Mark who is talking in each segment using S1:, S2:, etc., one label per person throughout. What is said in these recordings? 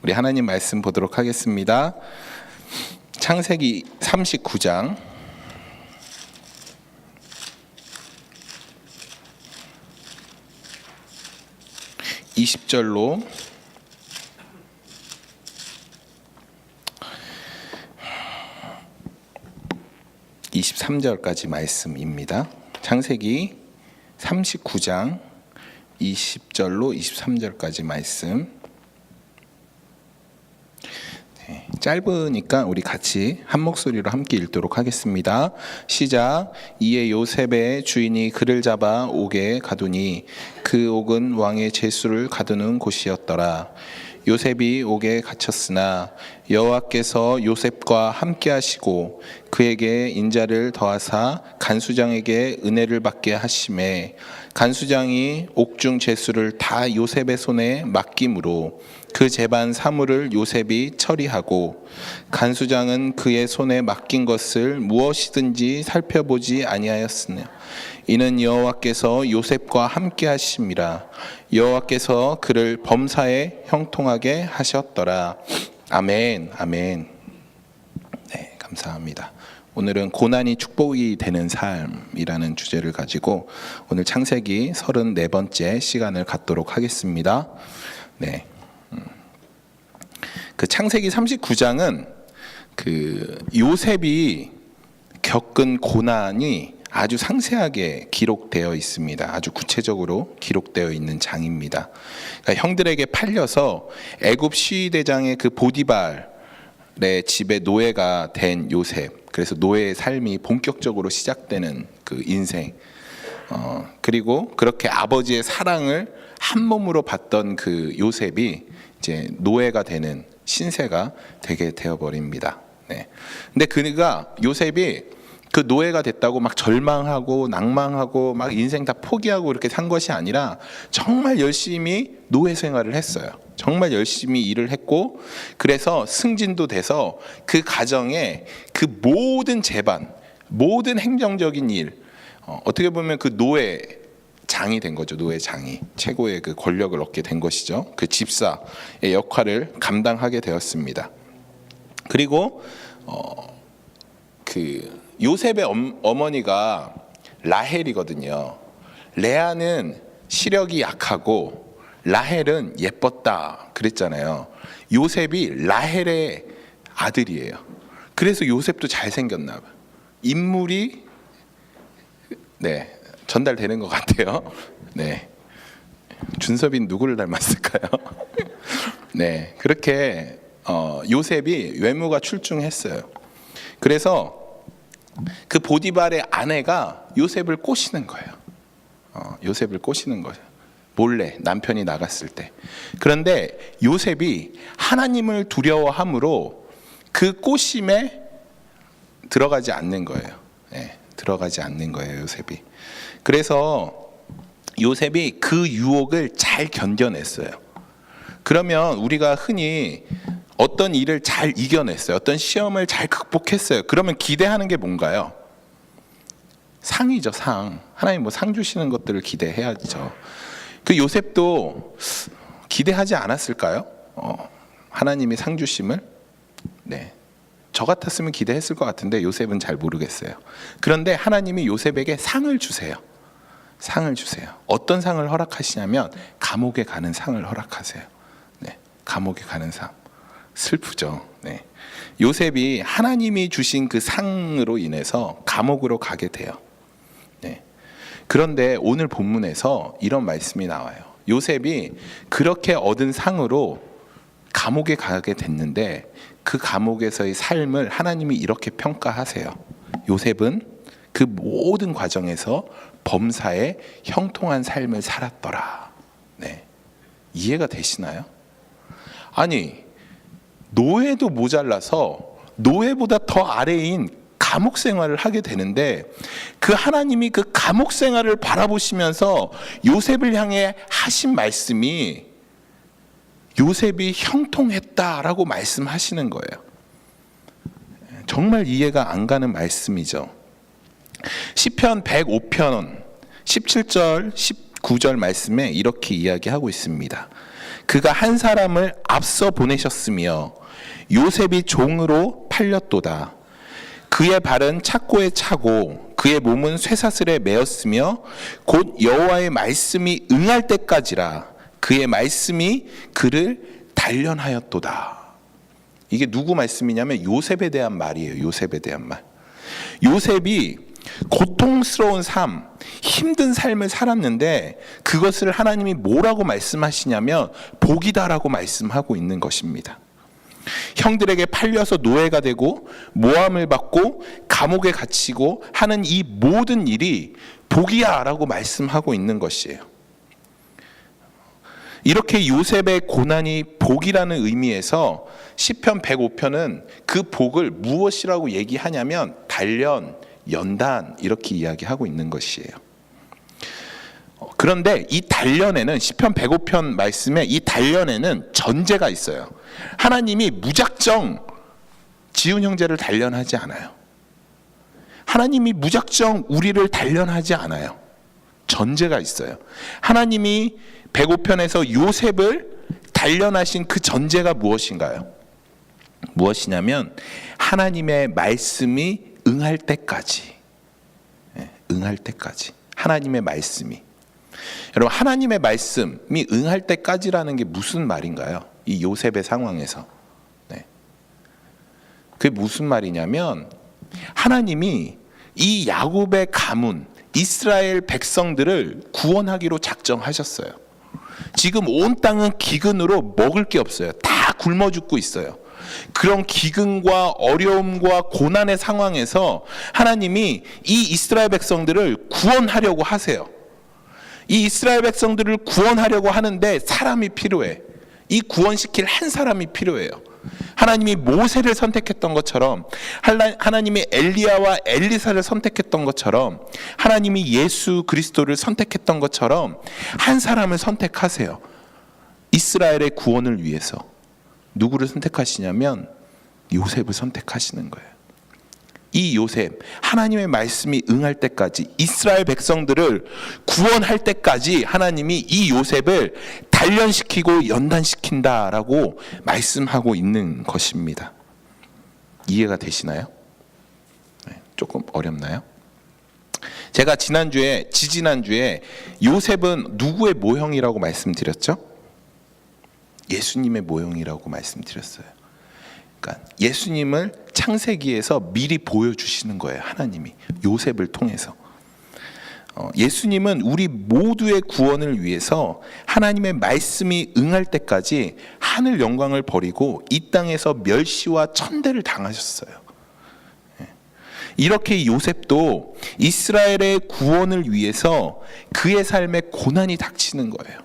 S1: 우리 하나님 말씀 보도록 하겠습니다. 창세기 39장 20절로 23절까지 말씀입니다. 창세기 39장 20절로 23절까지 말씀. 짧으니까 우리 같이 한 목소리로 함께 읽도록 하겠습니다. 시작. 이에 요셉의 주인이 그를 잡아 옥에 가두니 그 옥은 왕의 제수를 가두는 곳이었더라. 요셉이 옥에 갇혔으나 여호와께서 요셉과 함께 하시고 그에게 인자를 더하사 간수장에게 은혜를 받게 하심에 간수장이 옥중 제수를 다 요셉의 손에 맡김으로 그 재반 사물을 요셉이 처리하고 간수장은 그의 손에 맡긴 것을 무엇이든지 살펴보지 아니하였으며 이는 여호와께서 요셉과 함께 하심이라. 여호와께서 그를 범사에 형통하게 하셨더라. 아멘. 아멘. 네, 감사합니다. 오늘은 고난이 축복이 되는 삶이라는 주제를 가지고 오늘 창세기 34번째 시간을 갖도록 하겠습니다. 네. 그 창세기 39장은 그 요셉이 겪은 고난이 아주 상세하게 기록되어 있습니다. 아주 구체적으로 기록되어 있는 장입니다. 그러니까 형들에게 팔려서 애굽 시위대장의 그 보디발의 집에 노예가 된 요셉. 그래서 노예의 삶이 본격적으로 시작되는 그 인생. 그리고 그렇게 아버지의 사랑을 한 몸으로 받던 그 요셉이 이제 노예가 되는 신세가 되게 되어버립니다. 네. 근데 그가 요셉이 그 노예가 됐다고 막 절망하고 낭망하고 막 인생 다 포기하고 이렇게 산 것이 아니라 정말 열심히 노예 생활을 했어요. 정말 열심히 일을 했고 그래서 승진도 돼서 그 가정에 그 모든 재반, 모든 행정적인 일, 어떻게 보면 그 노예 장이 된 거죠. 노예장이 최고의 그 권력을 얻게 된 것이죠. 그 집사의 역할을 감당하게 되었습니다. 그리고 그 요셉의 어머니가 라헬이거든요. 레아는 시력이 약하고 라헬은 예뻤다 그랬잖아요. 요셉이 라헬의 아들이에요. 그래서 요셉도 잘생겼나 봐요. 인물이 전달되는 것 같아요. 네, 준섭이는 누구를 닮았을까요? 네, 그렇게 요셉이 외모가 출중했어요. 그래서 그 보디발의 아내가 요셉을 꼬시는 거예요. 요셉을 꼬시는 거예요. 몰래 남편이 나갔을 때. 그런데 요셉이 하나님을 두려워함으로 그 꼬심에 들어가지 않는 거예요. 네, 들어가지 않는 거예요, 요셉이. 그래서 요셉이 그 유혹을 잘 견뎌냈어요. 그러면 우리가 흔히 어떤 일을 잘 이겨냈어요. 어떤 시험을 잘 극복했어요. 그러면 기대하는 게 뭔가요? 상이죠, 상. 하나님 뭐 상 주시는 것들을 기대해야죠. 그 요셉도 기대하지 않았을까요? 하나님이 상 주심을? 네. 저 같았으면 기대했을 것 같은데 요셉은 잘 모르겠어요. 그런데 하나님이 요셉에게 상을 주세요. 상을 주세요. 어떤 상을 허락하시냐면 감옥에 가는 상을 허락하세요. 네. 감옥에 가는 상. 슬프죠. 네. 요셉이 하나님이 주신 그 상으로 인해서 감옥으로 가게 돼요. 네. 그런데 오늘 본문에서 이런 말씀이 나와요. 요셉이 그렇게 얻은 상으로 감옥에 가게 됐는데 그 감옥에서의 삶을 하나님이 이렇게 평가하세요. 요셉은 그 모든 과정에서 범사에 형통한 삶을 살았더라. 네. 이해가 되시나요? 아니, 노예도 모자라서 노예보다 더 아래인 감옥 생활을 하게 되는데 그 하나님이 그 감옥 생활을 바라보시면서 요셉을 향해 하신 말씀이 요셉이 형통했다라고 말씀하시는 거예요. 정말 이해가 안 가는 말씀이죠. 시편 105편 17절 19절 말씀에 이렇게 이야기하고 있습니다. 그가 한 사람을 앞서 보내셨으며 요셉이 종으로 팔렸도다. 그의 발은 착고에 차고 그의 몸은 쇠사슬에 매었으며 곧 여호와의 말씀이 응할 때까지라 그의 말씀이 그를 단련하였도다. 이게 누구 말씀이냐면 요셉에 대한 말이에요. 요셉에 대한 말. 요셉이 고통스러운 삶, 힘든 삶을 살았는데 그것을 하나님이 뭐라고 말씀하시냐면 복이다라고 말씀하고 있는 것입니다. 형들에게 팔려서 노예가 되고 모함을 받고 감옥에 갇히고 하는 이 모든 일이 복이야 라고 말씀하고 있는 것이에요. 이렇게 요셉의 고난이 복이라는 의미에서 시편 105편은 그 복을 무엇이라고 얘기하냐면 단련, 연단 이렇게 이야기하고 있는 것이에요. 그런데 이 단련에는 시편 105편 말씀에 이 단련에는 전제가 있어요. 하나님이 무작정 지훈 형제를 단련하지 않아요. 하나님이 무작정 우리를 단련하지 않아요. 전제가 있어요. 하나님이 105편에서 요셉을 단련하신 그 전제가 무엇인가요? 무엇이냐면 하나님의 말씀이 응할 때까지, 응할 때까지 하나님의 말씀이. 여러분, 하나님의 말씀이 응할 때까지라는 게 무슨 말인가요? 이 요셉의 상황에서. 그게 무슨 말이냐면 하나님이 이 야곱의 가문 이스라엘 백성들을 구원하기로 작정하셨어요. 지금 온 땅은 기근으로 먹을 게 없어요. 다 굶어 죽고 있어요. 그런 기근과 어려움과 고난의 상황에서 하나님이 이 이스라엘 백성들을 구원하려고 하세요. 이 이스라엘 백성들을 구원하려고 하는데 사람이 필요해. 이 구원시킬 한 사람이 필요해요. 하나님이 모세를 선택했던 것처럼, 하나님이 엘리야와 엘리사를 선택했던 것처럼, 하나님이 예수 그리스도를 선택했던 것처럼 한 사람을 선택하세요. 이스라엘의 구원을 위해서. 누구를 선택하시냐면 요셉을 선택하시는 거예요. 이 요셉, 하나님의 말씀이 응할 때까지, 이스라엘 백성들을 구원할 때까지 하나님이 이 요셉을 단련시키고 연단시킨다라고 말씀하고 있는 것입니다. 이해가 되시나요? 조금 어렵나요? 제가 지지난주에 요셉은 누구의 모형이라고 말씀드렸죠? 예수님의 모형이라고 말씀드렸어요. 그러니까 예수님을 창세기에서 미리 보여주시는 거예요. 하나님이 요셉을 통해서. 예수님은 우리 모두의 구원을 위해서 하나님의 말씀이 응할 때까지 하늘 영광을 버리고 이 땅에서 멸시와 천대를 당하셨어요. 이렇게 요셉도 이스라엘의 구원을 위해서 그의 삶에 고난이 닥치는 거예요.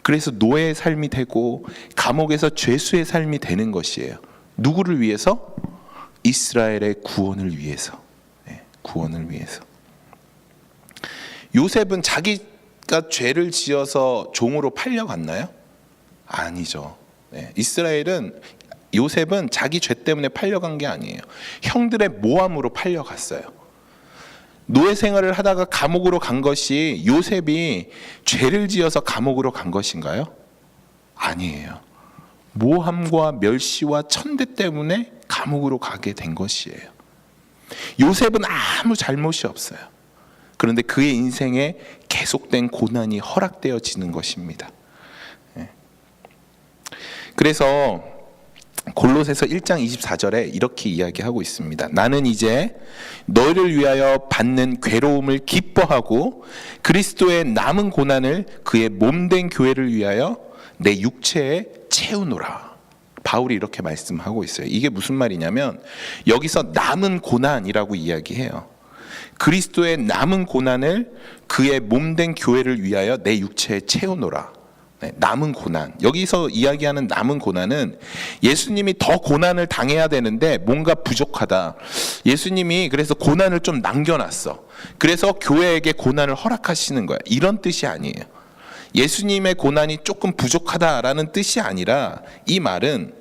S1: 그래서 노예의 삶이 되고 감옥에서 죄수의 삶이 되는 것이에요. 누구를 위해서? 이스라엘의 구원을 위해서. 구원을 위해서. 요셉은 자기가 죄를 지어서 종으로 팔려갔나요? 아니죠. 요셉은 자기 죄 때문에 팔려간 게 아니에요. 형들의 모함으로 팔려갔어요. 노예 생활을 하다가 감옥으로 간 것이 요셉이 죄를 지어서 감옥으로 간 것인가요? 아니에요. 모함과 멸시와 천대 때문에 감옥으로 가게 된 것이에요. 요셉은 아무 잘못이 없어요. 그런데 그의 인생에 계속된 고난이 허락되어지는 것입니다. 그래서 골로새서 1장 24절에 이렇게 이야기하고 있습니다. 나는 이제 너희를 위하여 받는 괴로움을 기뻐하고 그리스도의 남은 고난을 그의 몸된 교회를 위하여 내 육체에 채우노라. 바울이 이렇게 말씀하고 있어요. 이게 무슨 말이냐면 여기서 남은 고난이라고 이야기해요. 그리스도의 남은 고난을 그의 몸된 교회를 위하여 내 육체에 채우노라. 남은 고난. 여기서 이야기하는 남은 고난은 예수님이 더 고난을 당해야 되는데 뭔가 부족하다. 예수님이 그래서 고난을 좀 남겨놨어. 그래서 교회에게 고난을 허락하시는 거야. 이런 뜻이 아니에요. 예수님의 고난이 조금 부족하다라는 뜻이 아니라 이 말은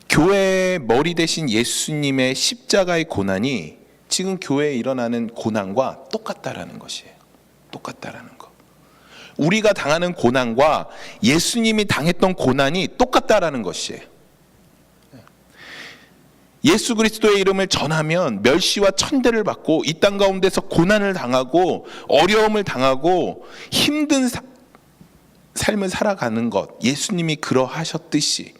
S1: 교회의 머리 대신 예수님의 십자가의 고난이 지금 교회에 일어나는 고난과 똑같다라는 것이에요. 똑같다라는 거. 우리가 당하는 고난과 예수님이 당했던 고난이 똑같다라는 것이에요. 예수 그리스도의 이름을 전하면 멸시와 천대를 받고 이 땅 가운데서 고난을 당하고 어려움을 당하고 힘든 삶을 살아가는 것, 예수님이 그러하셨듯이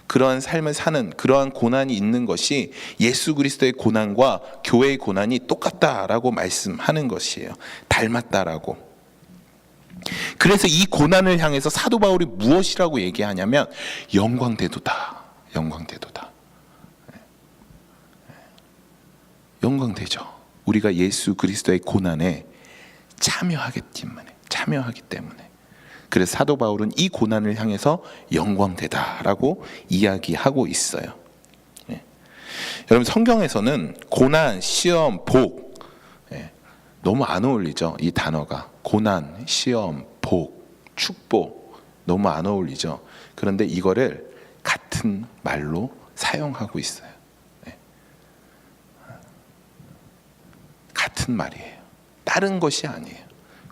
S1: 그러한 삶을 사는, 그러한 고난이 있는 것이 예수 그리스도의 고난과 교회의 고난이 똑같다라고 말씀하는 것이에요. 닮았다라고. 그래서 이 고난을 향해서 사도 바울이 무엇이라고 얘기하냐면 영광되도다. 영광되도다. 영광되죠. 우리가 예수 그리스도의 고난에 참여하기 때문에. 그래서 사도 바울은 이 고난을 향해서 영광되다라고 이야기하고 있어요. 여러분, 성경에서는 고난, 시험, 복, 너무 안 어울리죠. 이 단어가 고난, 시험, 복, 축복 너무 안 어울리죠. 그런데 이거를 같은 말로 사용하고 있어요. 같은 말이에요. 다른 것이 아니에요.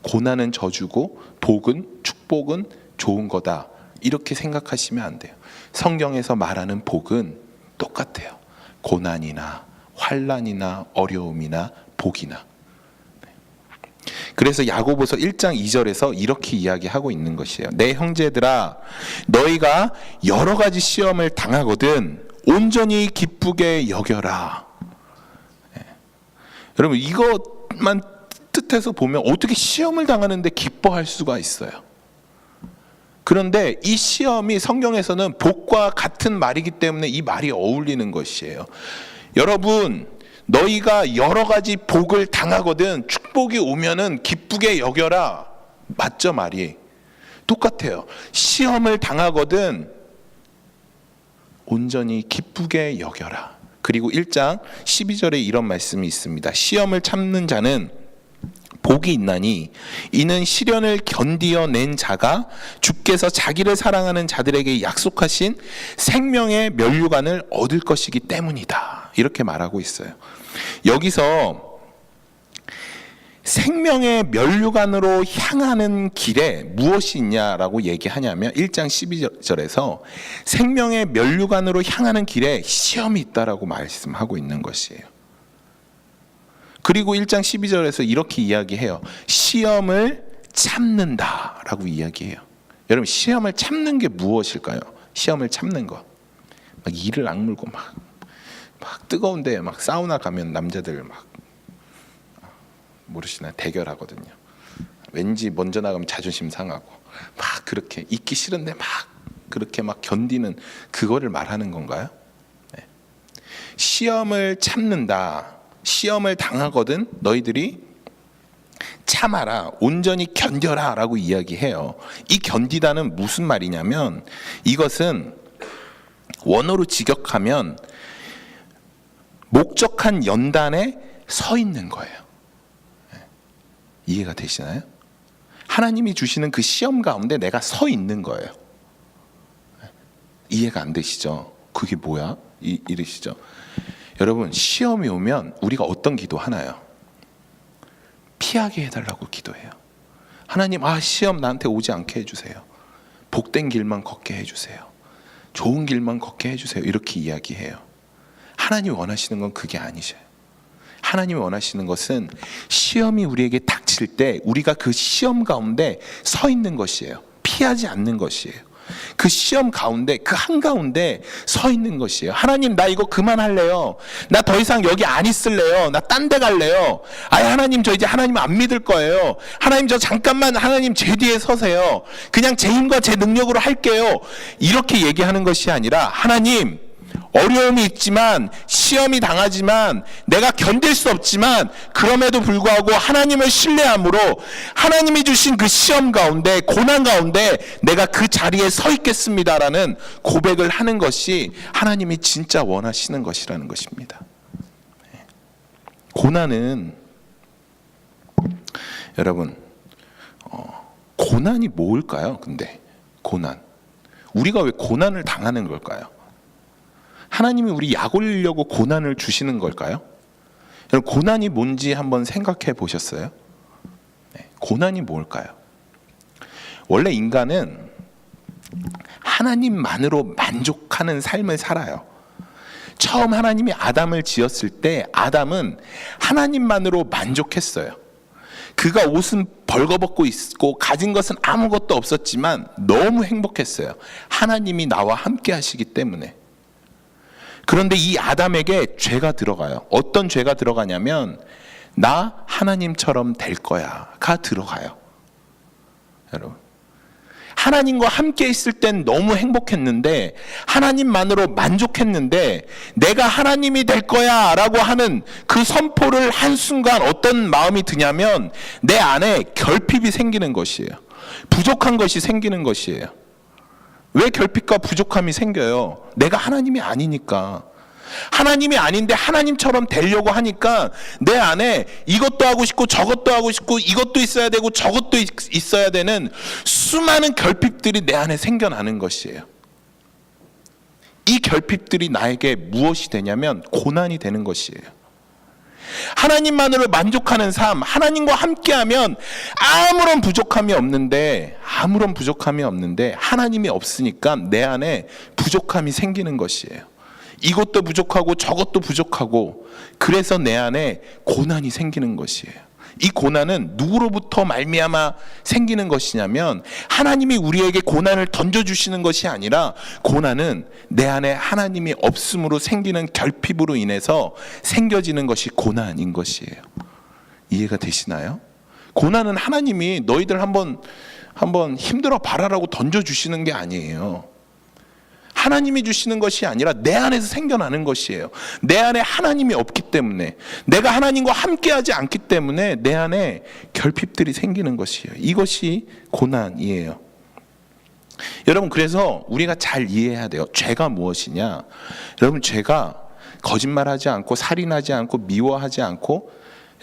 S1: 고난은 저주고 복은, 축복은 좋은 거다, 이렇게 생각하시면 안 돼요. 성경에서 말하는 복은 똑같아요. 고난이나 환난이나 어려움이나 복이나. 그래서 야고보서 1장 2절에서 이렇게 이야기하고 있는 것이에요. 내 형제들아, 너희가 여러 가지 시험을 당하거든 온전히 기쁘게 여겨라. 여러분, 이것만 뜻해서 보면 어떻게 시험을 당하는데 기뻐할 수가 있어요? 그런데 이 시험이 성경에서는 복과 같은 말이기 때문에 이 말이 어울리는 것이에요. 여러분, 너희가 여러 가지 복을 당하거든 축복이 오면은 기쁘게 여겨라. 맞죠? 말이 똑같아요. 시험을 당하거든 온전히 기쁘게 여겨라. 그리고 1장 12절에 이런 말씀이 있습니다. 시험을 참는 자는 복이 있나니 이는 시련을 견디어낸 자가 주께서 자기를 사랑하는 자들에게 약속하신 생명의 면류관을 얻을 것이기 때문이다. 이렇게 말하고 있어요. 여기서 생명의 면류관으로 향하는 길에 무엇이 있냐라고 얘기하냐면 1장 12절에서 생명의 면류관으로 향하는 길에 시험이 있다라고 말씀하고 있는 것이에요. 그리고 1장 12절에서 이렇게 이야기해요. 시험을 참는다라고 이야기해요. 여러분, 시험을 참는 게 무엇일까요? 시험을 참는 거. 막 이를 악물고 막 뜨거운데 막 사우나 가면 남자들 막 모르시나요? 대결하거든요. 왠지 먼저 나가면 자존심 상하고 막 그렇게 있기 싫은데 막 그렇게 막 견디는 그거를 말하는 건가요? 네. 시험을 참는다. 시험을 당하거든 너희들이 참아라, 온전히 견뎌라 라고 이야기해요. 이 견디다는 무슨 말이냐면 이것은 원어로 직역하면 목적한 연단에 서 있는 거예요. 이해가 되시나요? 하나님이 주시는 그 시험 가운데 내가 서 있는 거예요. 이해가 안 되시죠? 그게 뭐야? 이러시죠? 여러분, 시험이 오면 우리가 어떤 기도 하나요? 피하게 해달라고 기도해요. 하나님, 시험 나한테 오지 않게 해주세요. 복된 길만 걷게 해주세요. 좋은 길만 걷게 해주세요. 이렇게 이야기해요. 하나님이 원하시는 건 그게 아니셔요. 하나님이 원하시는 것은 시험이 우리에게 닥칠 때 우리가 그 시험 가운데 서 있는 것이에요. 피하지 않는 것이에요. 그 시험 가운데, 그 한가운데 서 있는 것이에요. 하나님, 나 이거 그만할래요. 나 더 이상 여기 안 있을래요. 나 딴 데 갈래요. 하나님, 저 이제 하나님 안 믿을 거예요. 하나님, 저 잠깐만 하나님 제 뒤에 서세요. 그냥 제 힘과 제 능력으로 할게요. 이렇게 얘기하는 것이 아니라, 하나님, 어려움이 있지만, 시험이 당하지만, 내가 견딜 수 없지만, 그럼에도 불구하고 하나님을 신뢰함으로 하나님이 주신 그 시험 가운데, 고난 가운데 내가 그 자리에 서 있겠습니다라는 고백을 하는 것이 하나님이 진짜 원하시는 것이라는 것입니다. 고난은, 여러분, 고난이 뭘까요? 근데 고난, 우리가 왜 고난을 당하는 걸까요? 하나님이 우리 약 올리려고 고난을 주시는 걸까요? 여러분, 고난이 뭔지 한번 생각해 보셨어요? 고난이 뭘까요? 원래 인간은 하나님만으로 만족하는 삶을 살아요. 처음 하나님이 아담을 지었을 때 아담은 하나님만으로 만족했어요. 그가 옷은 벌거벗고 있고 가진 것은 아무것도 없었지만 너무 행복했어요. 하나님이 나와 함께 하시기 때문에. 그런데 이 아담에게 죄가 들어가요. 어떤 죄가 들어가냐면 나 하나님처럼 될 거야가 들어가요. 여러분, 하나님과 함께 있을 땐 너무 행복했는데 하나님만으로 만족했는데 내가 하나님이 될 거야 라고 하는 그 선포를 한순간 어떤 마음이 드냐면 내 안에 결핍이 생기는 것이에요. 부족한 것이 생기는 것이에요. 왜 결핍과 부족함이 생겨요? 내가 하나님이 아니니까. 하나님이 아닌데 하나님처럼 되려고 하니까 내 안에 이것도 하고 싶고 저것도 하고 싶고 이것도 있어야 되고 저것도 있어야 되는 수많은 결핍들이 내 안에 생겨나는 것이에요. 이 결핍들이 나에게 무엇이 되냐면 고난이 되는 것이에요. 하나님만으로 만족하는 삶, 하나님과 함께하면 아무런 부족함이 없는데 하나님이 없으니까 내 안에 부족함이 생기는 것이에요. 이것도 부족하고 저것도 부족하고 그래서 내 안에 고난이 생기는 것이에요. 이 고난은 누구로부터 말미암아 생기는 것이냐면 하나님이 우리에게 고난을 던져주시는 것이 아니라 고난은 내 안에 하나님이 없음으로 생기는 결핍으로 인해서 생겨지는 것이 고난인 것이에요. 이해가 되시나요? 고난은 하나님이 너희들 한번 힘들어 봐라라고 던져주시는 게 아니에요. 하나님이 주시는 것이 아니라 내 안에서 생겨나는 것이에요. 내 안에 하나님이 없기 때문에, 내가 하나님과 함께하지 않기 때문에 내 안에 결핍들이 생기는 것이에요. 이것이 고난이에요. 여러분, 그래서 우리가 잘 이해해야 돼요. 죄가 무엇이냐? 여러분, 죄가 거짓말하지 않고 살인하지 않고 미워하지 않고,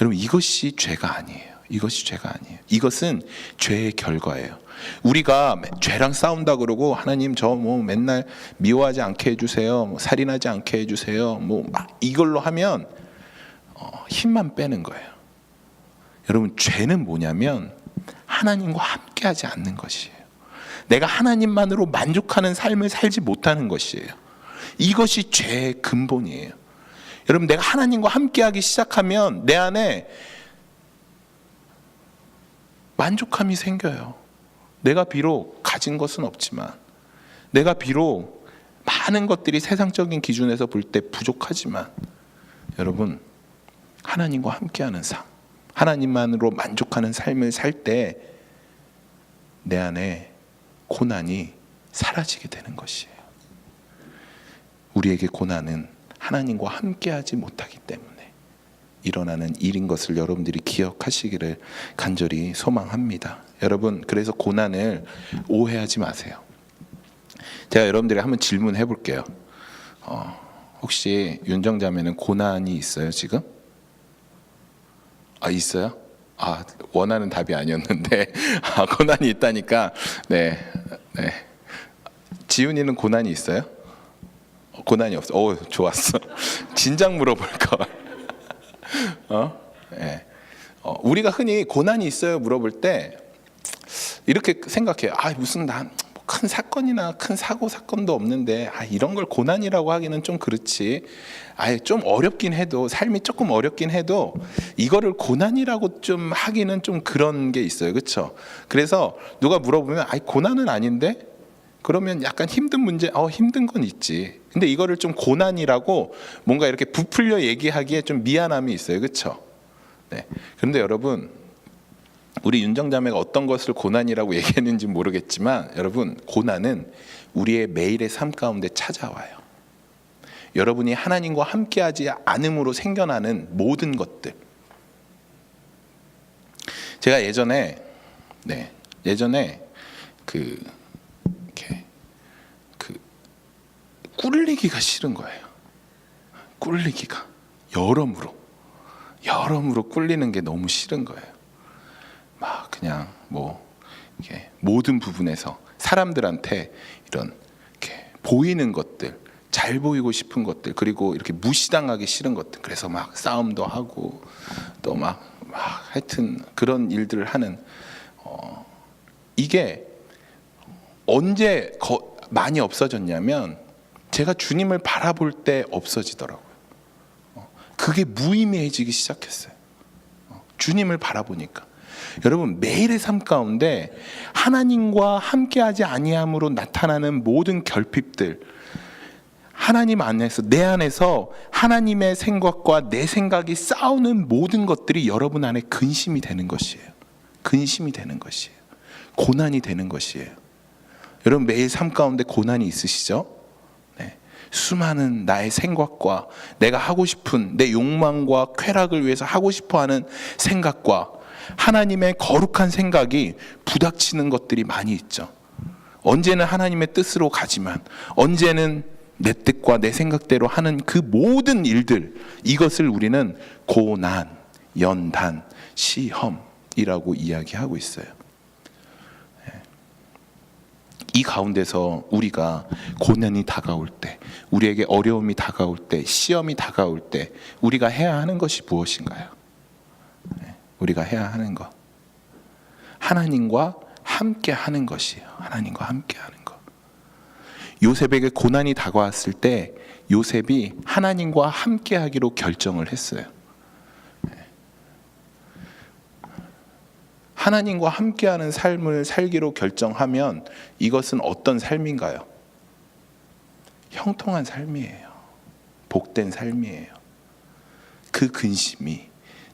S1: 여러분, 이것이 죄가 아니에요. 이것이 죄가 아니에요. 이것은 죄의 결과예요. 우리가 죄랑 싸운다 그러고 하나님 저 맨날 미워하지 않게 해주세요, 살인하지 않게 해주세요, 막 이걸로 하면 힘만 빼는 거예요. 여러분, 죄는 뭐냐면 하나님과 함께하지 않는 것이에요. 내가 하나님만으로 만족하는 삶을 살지 못하는 것이에요. 이것이 죄의 근본이에요. 여러분, 내가 하나님과 함께하기 시작하면 내 안에 만족함이 생겨요. 내가 비록 가진 것은 없지만, 내가 비록 많은 것들이 세상적인 기준에서 볼 때 부족하지만, 여러분, 하나님과 함께하는 삶, 하나님만으로 만족하는 삶을 살 때 내 안에 고난이 사라지게 되는 것이에요. 우리에게 고난은 하나님과 함께하지 못하기 때문에 일어나는 일인 것을 여러분들이 기억하시기를 간절히 소망합니다. 여러분, 그래서 고난을 오해하지 마세요. 제가 여러분들이 한번 질문해 볼게요. 혹시 윤정자매는 고난이 있어요 지금? 있어요? 원하는 답이 아니었는데 고난이 있다니까. 네. 지훈이는 고난이 있어요? 고난이 없어. 좋았어. 진작 물어볼 걸. 네. 우리가 흔히 고난이 있어요 물어볼 때 이렇게 생각해요. 무슨 큰 사건이나 큰 사건도 없는데 이런 걸 고난이라고 하기는 좀 그렇지. 좀 어렵긴 해도, 삶이 조금 어렵긴 해도 이거를 고난이라고 좀 하기는 좀 그런 게 있어요. 그렇죠? 그래서 누가 물어보면 고난은 아닌데? 그러면 약간 힘든 문제, 힘든 건 있지. 근데 이거를 좀 고난이라고 뭔가 이렇게 부풀려 얘기하기에 좀 미안함이 있어요. 그렇죠? 네. 그런데 여러분, 우리 윤정자매가 어떤 것을 고난이라고 얘기했는지 모르겠지만, 여러분, 고난은 우리의 매일의 삶 가운데 찾아와요. 여러분이 하나님과 함께하지 않음으로 생겨나는 모든 것들. 제가 예전에 꿀리기가 싫은 거예요. 꿀리기가 여러모로 꿀리는 게 너무 싫은 거예요. 막 그냥 이렇게 모든 부분에서 사람들한테 이런 이렇게 보이는 것들, 잘 보이고 싶은 것들, 그리고 이렇게 무시당하기 싫은 것들, 그래서 막 싸움도 하고 또 막 하여튼 그런 일들을 하는, 이게 언제 많이 없어졌냐면 제가 주님을 바라볼 때 없어지더라고요. 그게 무의미해지기 시작했어요. 주님을 바라보니까. 여러분, 매일의 삶 가운데 하나님과 함께하지 아니함으로 나타나는 모든 결핍들, 하나님 안에서, 내 안에서 하나님의 생각과 내 생각이 싸우는 모든 것들이 여러분 안에 근심이 되는 것이에요. 근심이 되는 것이에요. 고난이 되는 것이에요. 여러분, 매일 삶 가운데 고난이 있으시죠? 네. 수많은 나의 생각과 내가 하고 싶은 내 욕망과 쾌락을 위해서 하고 싶어하는 생각과 하나님의 거룩한 생각이 부닥치는 것들이 많이 있죠. 언제는 하나님의 뜻으로 가지만 언제는 내 뜻과 내 생각대로 하는 그 모든 일들, 이것을 우리는 고난, 연단, 시험이라고 이야기하고 있어요. 이 가운데서 우리가 고난이 다가올 때, 우리에게 어려움이 다가올 때, 시험이 다가올 때 우리가 해야 하는 것이 무엇인가요? 우리가 해야 하는 것, 하나님과 함께 하는 것이에요. 하나님과 함께 하는 것. 요셉에게 고난이 다가왔을 때 요셉이 하나님과 함께 하기로 결정을 했어요. 하나님과 함께하는 삶을 살기로 결정하면 이것은 어떤 삶인가요? 형통한 삶이에요. 복된 삶이에요. 그 근심이,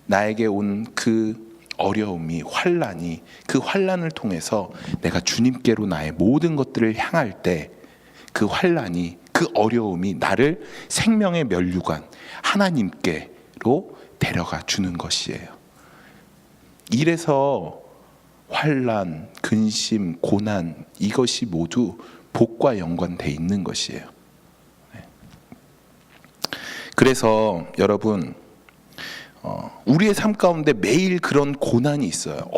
S1: 나에게 온 그 어려움이, 환난이, 그 환난을 통해서 내가 주님께로 나의 모든 것들을 향할 때 그 환난이, 그 어려움이 나를 생명의 면류관 하나님께로 데려가 주는 것이에요. 이래서 환난, 근심, 고난, 이것이 모두 복과 연관되어 있는 것이에요. 그래서 여러분, 우리의 삶 가운데 매일 그런 고난이 있어요.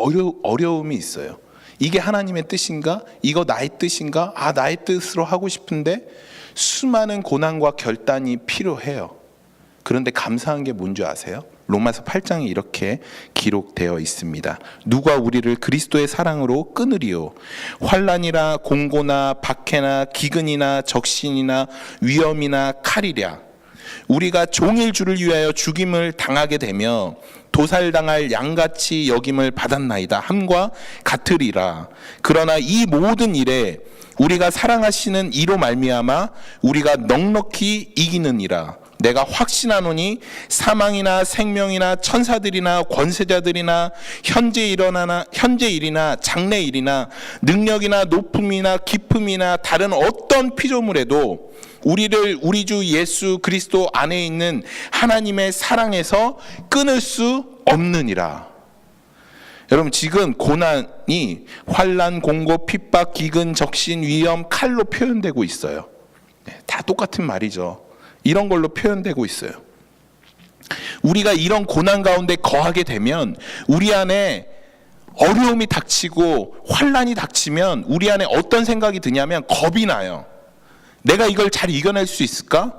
S1: 어려움이 있어요. 이게 하나님의 뜻인가? 이거 나의 뜻인가? 나의 뜻으로 하고 싶은데 수많은 고난과 결단이 필요해요. 그런데 감사한 게 뭔지 아세요? 로마서 8장에 이렇게 기록되어 있습니다. 누가 우리를 그리스도의 사랑으로 끊으리요? 환난이나 공고나 박해나 기근이나 적신이나 위험이나 칼이랴. 우리가 종일 주를 위하여 죽임을 당하게 되며 도살당할 양같이 여김을 받았나이다 함과 같으리라. 그러나 이 모든 일에 우리가 사랑하시는 이로 말미암아 우리가 넉넉히 이기느니라. 내가 확신하노니 사망이나 생명이나 천사들이나 권세자들이나 현재 일이나 장래 일이나 능력이나 높음이나 깊음이나 다른 어떤 피조물에도 우리를 우리 주 예수 그리스도 안에 있는 하나님의 사랑에서 끊을 수 없느니라. 여러분, 지금 고난이 환난, 공고, 핍박, 기근, 적신, 위험, 칼로 표현되고 있어요. 다 똑같은 말이죠. 이런 걸로 표현되고 있어요. 우리가 이런 고난 가운데 거하게 되면 우리 안에 어려움이 닥치고 환난이 닥치면 우리 안에 어떤 생각이 드냐면 겁이 나요. 내가 이걸 잘 이겨낼 수 있을까?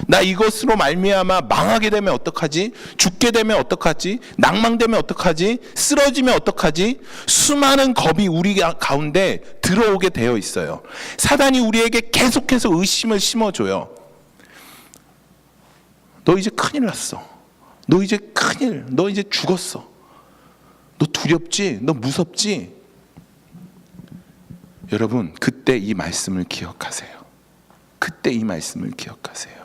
S1: 나 이것으로 말미암아 망하게 되면 어떡하지? 죽게 되면 어떡하지? 낭망되면 어떡하지? 쓰러지면 어떡하지? 수많은 겁이 우리 가운데 들어오게 되어 있어요. 사단이 우리에게 계속해서 의심을 심어줘요. 너 이제 큰일 났어. 너 이제 큰일, 너 이제 죽었어. 너 두렵지? 너 무섭지? 여러분, 그때 이 말씀을 기억하세요. 그때 이 말씀을 기억하세요.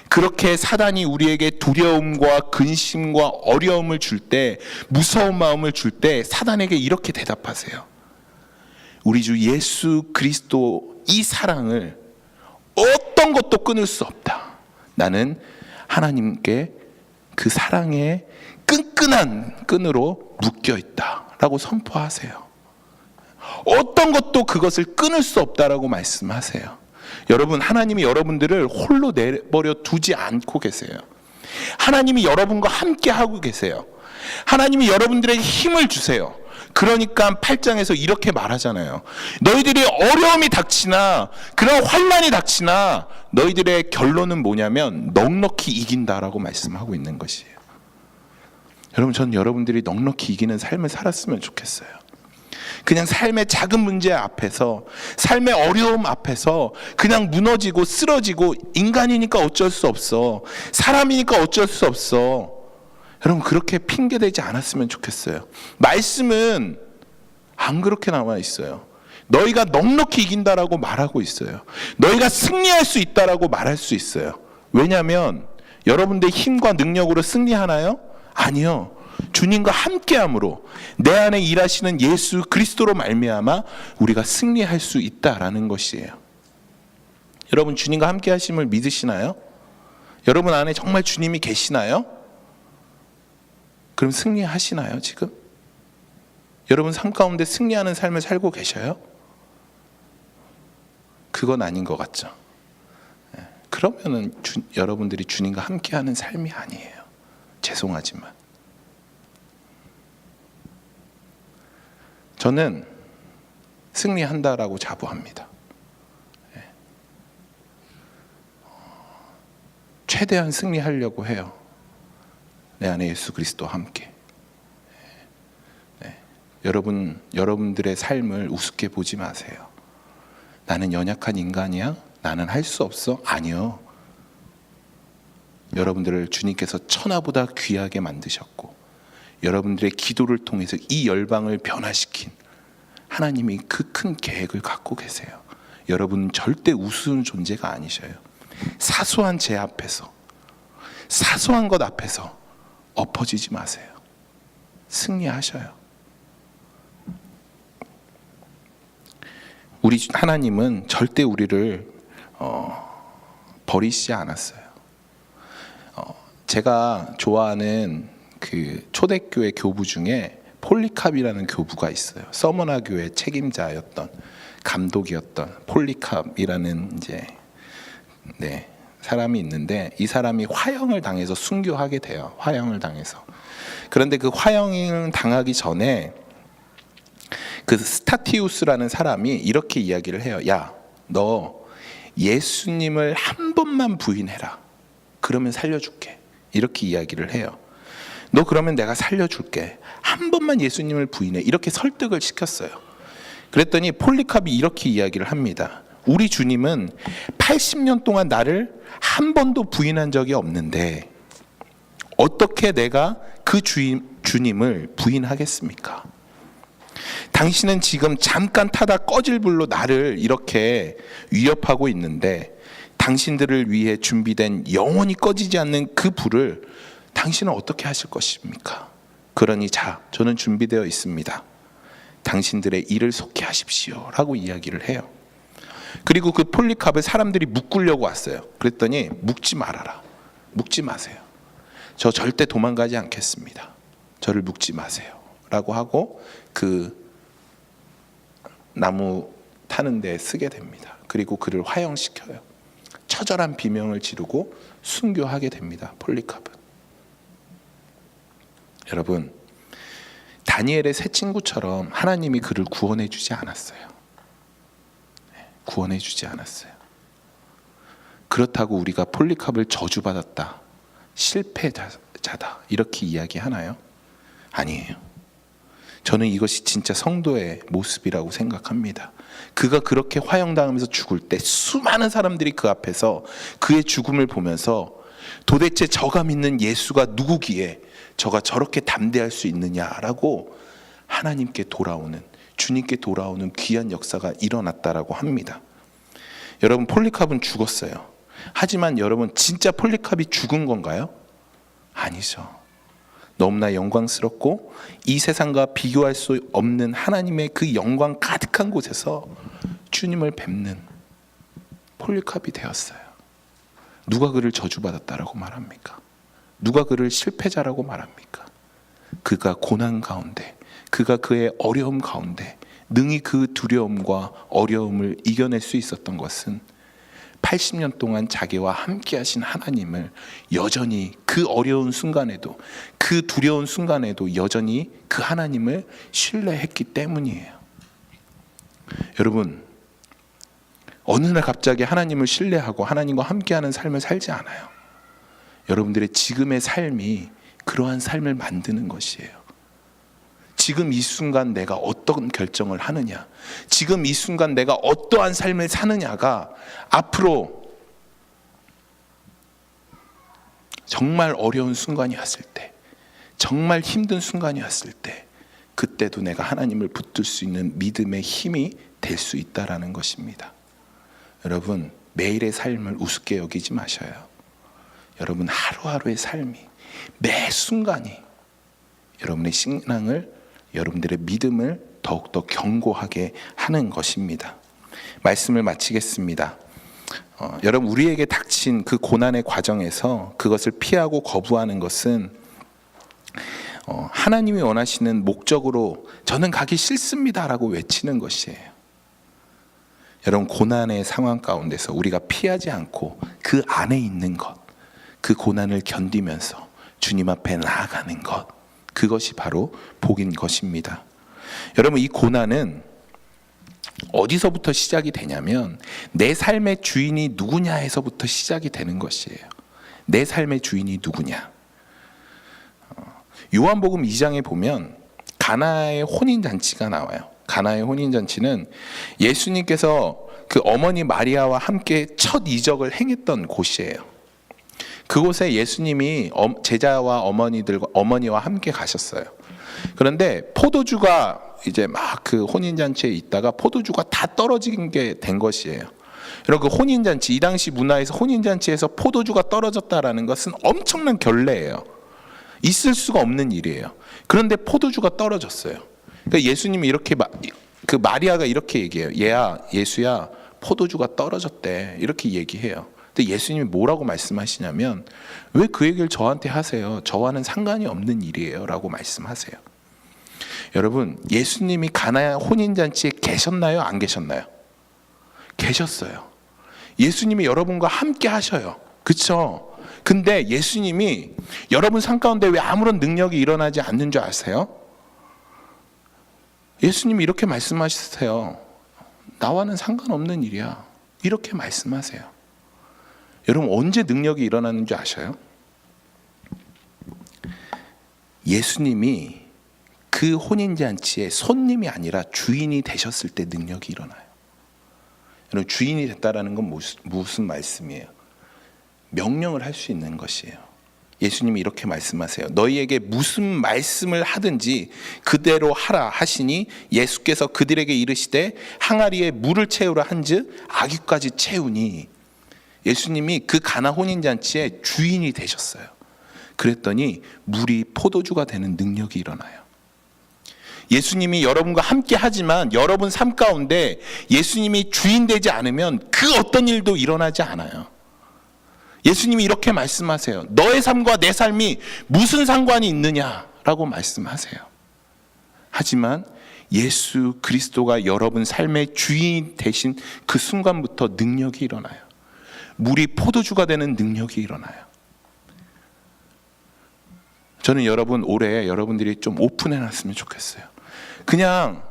S1: 그렇게 사단이 우리에게 두려움과 근심과 어려움을 줄 때, 무서운 마음을 줄 때 사단에게 이렇게 대답하세요. 우리 주 예수 그리스도 이 사랑을 어떤 것도 끊을 수 없다. 나는 하나님께 그 사랑의 끈끈한 끈으로 묶여 있다라고 선포하세요. 어떤 것도 그것을 끊을 수 없다라고 말씀하세요. 여러분, 하나님이 여러분들을 홀로 내버려 두지 않고 계세요. 하나님이 여러분과 함께 하고 계세요. 하나님이 여러분들에게 힘을 주세요. 그러니까 8장에서 이렇게 말하잖아요. 너희들이 어려움이 닥치나 그런 환난이 닥치나 너희들의 결론은 뭐냐면 넉넉히 이긴다라고 말씀하고 있는 것이에요. 여러분, 전 여러분들이 넉넉히 이기는 삶을 살았으면 좋겠어요. 그냥 삶의 작은 문제 앞에서, 삶의 어려움 앞에서 그냥 무너지고 쓰러지고, 인간이니까 어쩔 수 없어, 사람이니까 어쩔 수 없어. 여러분, 그렇게 핑계대지 않았으면 좋겠어요. 말씀은 안 그렇게 나와 있어요. 너희가 넉넉히 이긴다라고 말하고 있어요. 너희가 승리할 수 있다라고 말할 수 있어요. 왜냐하면 여러분들의 힘과 능력으로 승리하나요? 아니요. 주님과 함께함으로, 내 안에 일하시는 예수 그리스도로 말미암아 우리가 승리할 수 있다라는 것이에요. 여러분, 주님과 함께하심을 믿으시나요? 여러분 안에 정말 주님이 계시나요? 그럼 승리하시나요, 지금? 여러분 삶 가운데 승리하는 삶을 살고 계셔요? 그건 아닌 것 같죠? 그러면은 여러분들이 주님과 함께하는 삶이 아니에요. 죄송하지만. 저는 승리한다라고 자부합니다. 최대한 승리하려고 해요. 내 안에 예수 그리스도와 함께. 여러분들의 삶을 우습게 보지 마세요. 나는 연약한 인간이야? 나는 할 수 없어? 아니요. 여러분들을 주님께서 천하보다 귀하게 만드셨고, 여러분들의 기도를 통해서 이 열방을 변화시킨 하나님이 그 큰 계획을 갖고 계세요. 여러분은 절대 우스운 존재가 아니셔요. 사소한 죄 앞에서, 사소한 것 앞에서 엎어지지 마세요. 승리하셔요. 우리 하나님은 절대 우리를 버리시지 않았어요. 제가 좋아하는 그 초대교회 교부 중에 폴리캅이라는 교부가 있어요. 서머나 교회 책임자였던, 감독이었던 폴리캅이라는 사람이 있는데, 이 사람이 화형을 당해서 순교하게 돼요. 화형을 당해서. 그런데 그 화형을 당하기 전에 그 스타티우스라는 사람이 이렇게 이야기를 해요. 야, 너 예수님을 한 번만 부인해라. 그러면 살려줄게. 이렇게 이야기를 해요. 너 그러면 내가 살려줄게. 한 번만 예수님을 부인해. 이렇게 설득을 시켰어요. 그랬더니 폴리캅이 이렇게 이야기를 합니다. 우리 주님은 80년 동안 나를 한 번도 부인한 적이 없는데 어떻게 내가 그 주님을 부인하겠습니까? 당신은 지금 잠깐 타다 꺼질 불로 나를 이렇게 위협하고 있는데, 당신들을 위해 준비된 영원히 꺼지지 않는 그 불을 당신은 어떻게 하실 것입니까? 그러니 자, 저는 준비되어 있습니다. 당신들의 일을 속히 하십시오 라고 이야기를 해요. 그리고 그 폴리캅을 사람들이 묶으려고 왔어요. 그랬더니 묶지 말아라. 묶지 마세요. 저 절대 도망가지 않겠습니다. 저를 묶지 마세요 라고 하고 그 나무 타는 데 쓰게 됩니다. 그리고 그를 화형시켜요. 처절한 비명을 지르고 순교하게 됩니다. 폴리캅은. 여러분, 다니엘의 세 친구처럼 하나님이 그를 구원해 주지 않았어요. 구원해 주지 않았어요. 그렇다고 우리가 폴리캅을 저주받았다, 실패자다 이렇게 이야기하나요? 아니에요. 저는 이것이 진짜 성도의 모습이라고 생각합니다. 그가 그렇게 화형당하면서 죽을 때 수많은 사람들이 그 앞에서 그의 죽음을 보면서 도대체 저가 믿는 예수가 누구기에 저가 저렇게 담대할 수 있느냐라고 하나님께 돌아오는, 주님께 돌아오는 귀한 역사가 일어났다라고 합니다. 여러분, 폴리캅은 죽었어요. 하지만 여러분, 진짜 폴리캅이 죽은 건가요? 아니죠. 너무나 영광스럽고 이 세상과 비교할 수 없는 하나님의 그 영광 가득한 곳에서 주님을 뵙는 폴리캅이 되었어요. 누가 그를 저주받았다라고 말합니까? 누가 그를 실패자라고 말합니까? 그가 고난 가운데, 그가 그의 어려움 가운데 능히 그 두려움과 어려움을 이겨낼 수 있었던 것은 80년 동안 자기와 함께 하신 하나님을 여전히 그 어려운 순간에도, 그 두려운 순간에도 여전히 그 하나님을 신뢰했기 때문이에요. 여러분, 어느 날 갑자기 하나님을 신뢰하고 하나님과 함께하는 삶을 살지 않아요. 여러분들의 지금의 삶이 그러한 삶을 만드는 것이에요. 지금 이 순간 내가 어떤 결정을 하느냐, 지금 이 순간 내가 어떠한 삶을 사느냐가 앞으로 정말 어려운 순간이 왔을 때, 정말 힘든 순간이 왔을 때, 그때도 내가 하나님을 붙들 수 있는 믿음의 힘이 될 수 있다라는 것입니다. 여러분, 매일의 삶을 우습게 여기지 마셔요. 여러분, 하루하루의 삶이, 매 순간이 여러분의 신앙을, 여러분들의 믿음을 더욱더 견고하게 하는 것입니다. 말씀을 마치겠습니다. 여러분, 우리에게 닥친 그 고난의 과정에서 그것을 피하고 거부하는 것은 하나님이 원하시는 목적으로 저는 가기 싫습니다라고 외치는 것이에요. 여러분, 고난의 상황 가운데서 우리가 피하지 않고 그 안에 있는 것, 그 고난을 견디면서 주님 앞에 나아가는 것, 그것이 바로 복인 것입니다. 여러분, 이 고난은 어디서부터 시작이 되냐면 내 삶의 주인이 누구냐에서부터 시작이 되는 것이에요. 내 삶의 주인이 누구냐. 요한복음 2장에 보면 가나의 혼인잔치가 나와요. 가나의 혼인잔치는 예수님께서 그 어머니 마리아와 함께 첫 이적을 행했던 곳이에요. 그곳에 예수님이 제자와 어머니와 함께 가셨어요. 그런데 포도주가 이제 막 그 혼인잔치에 있다가 포도주가 다 떨어진 게 된 것이에요. 여러분, 그 혼인잔치, 이 당시 문화에서 혼인잔치에서 포도주가 떨어졌다라는 것은 엄청난 결례예요. 있을 수가 없는 일이에요. 그런데 포도주가 떨어졌어요. 그러니까 예수님이 이렇게 그 마리아가 이렇게 얘기해요. 얘야, 예수야, 포도주가 떨어졌대. 이렇게 얘기해요. 근데 예수님이 뭐라고 말씀하시냐면 왜 그 얘기를 저한테 하세요? 저와는 상관이 없는 일이에요 라고 말씀하세요. 여러분, 예수님이 가나 혼인잔치에 계셨나요? 안 계셨나요? 계셨어요. 예수님이 여러분과 함께 하셔요. 그렇죠? 근데 예수님이 여러분 삶 가운데 왜 아무런 능력이 일어나지 않는 줄 아세요? 예수님이 이렇게 말씀하셨어요. 나와는 상관없는 일이야. 이렇게 말씀하세요. 여러분, 언제 능력이 일어나는 줄 아셔요? 예수님이 그 혼인잔치의 손님이 아니라 주인이 되셨을 때 능력이 일어나요. 여러분, 주인이 됐다라는 건 무슨 말씀이에요? 명령을 할 수 있는 것이에요. 예수님이 이렇게 말씀하세요. 너희에게 무슨 말씀을 하든지 그대로 하라 하시니 예수께서 그들에게 이르시되 항아리에 물을 채우라 한즉 아귀까지 채우니. 예수님이 그 가나 혼인잔치의 주인이 되셨어요. 그랬더니 물이 포도주가 되는 능력이 일어나요. 예수님이 여러분과 함께 하지만 여러분 삶 가운데 예수님이 주인 되지 않으면 그 어떤 일도 일어나지 않아요. 예수님이 이렇게 말씀하세요. 너의 삶과 내 삶이 무슨 상관이 있느냐라고 말씀하세요. 하지만 예수 그리스도가 여러분 삶의 주인이 되신 그 순간부터 능력이 일어나요. 물이 포도주가 되는 능력이 일어나요. 저는 여러분 올해 여러분들이 좀 오픈해 놨으면 좋겠어요. 그냥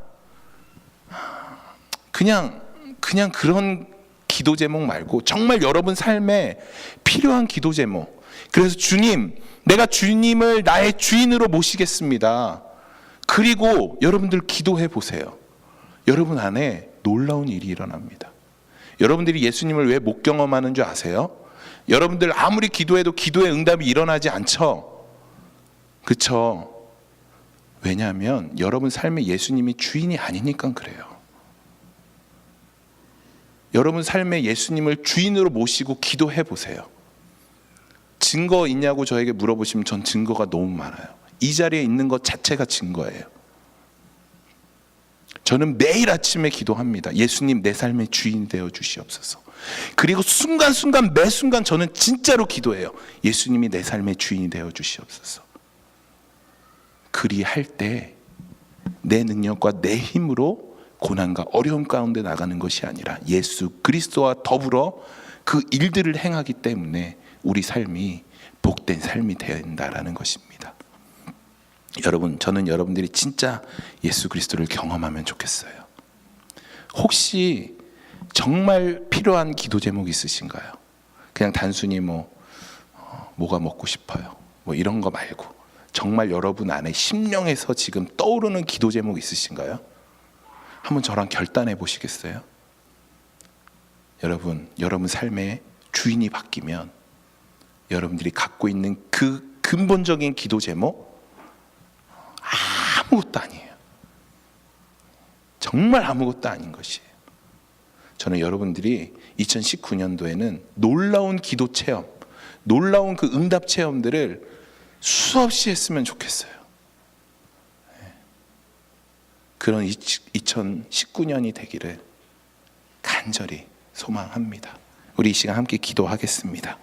S1: 그런 기도 제목 말고 정말 여러분 삶에 필요한 기도 제목. 그래서 주님, 내가 주님을 나의 주인으로 모시겠습니다. 그리고 여러분들 기도해 보세요. 여러분 안에 놀라운 일이 일어납니다. 여러분들이 예수님을 왜 못 경험하는 줄 아세요? 여러분들 아무리 기도해도 기도의 응답이 일어나지 않죠? 그렇죠? 왜냐하면 여러분 삶에 예수님이 주인이 아니니까 그래요. 여러분 삶에 예수님을 주인으로 모시고 기도해 보세요. 증거 있냐고 저에게 물어보시면 전 증거가 너무 많아요. 이 자리에 있는 것 자체가 증거예요. 저는 매일 아침에 기도합니다. 예수님, 내 삶의 주인 되어 주시옵소서. 그리고 순간순간 매 순간 저는 진짜로 기도해요. 예수님이 내 삶의 주인이 되어 주시옵소서. 그리할 때 내 능력과 내 힘으로 고난과 어려움 가운데 나가는 것이 아니라 예수 그리스도와 더불어 그 일들을 행하기 때문에 우리 삶이 복된 삶이 된다라는 것입니다. 여러분, 저는 여러분들이 진짜 예수 그리스도를 경험하면 좋겠어요. 혹시 정말 필요한 기도 제목 있으신가요? 그냥 단순히 뭐가 먹고 싶어요, 뭐 이런 거 말고 정말 여러분 안에 심령에서 지금 떠오르는 기도 제목 있으신가요? 한번 저랑 결단해 보시겠어요? 여러분 삶의 주인이 바뀌면 여러분들이 갖고 있는 그 근본적인 기도 제목 아무것도 아니에요. 정말 아무것도 아닌 것이에요. 저는 여러분들이 2019년도에는 놀라운 기도 체험, 놀라운 그 응답 체험들을 수없이 했으면 좋겠어요. 그런 2019년이 되기를 간절히 소망합니다. 우리 이 시간 함께 기도하겠습니다.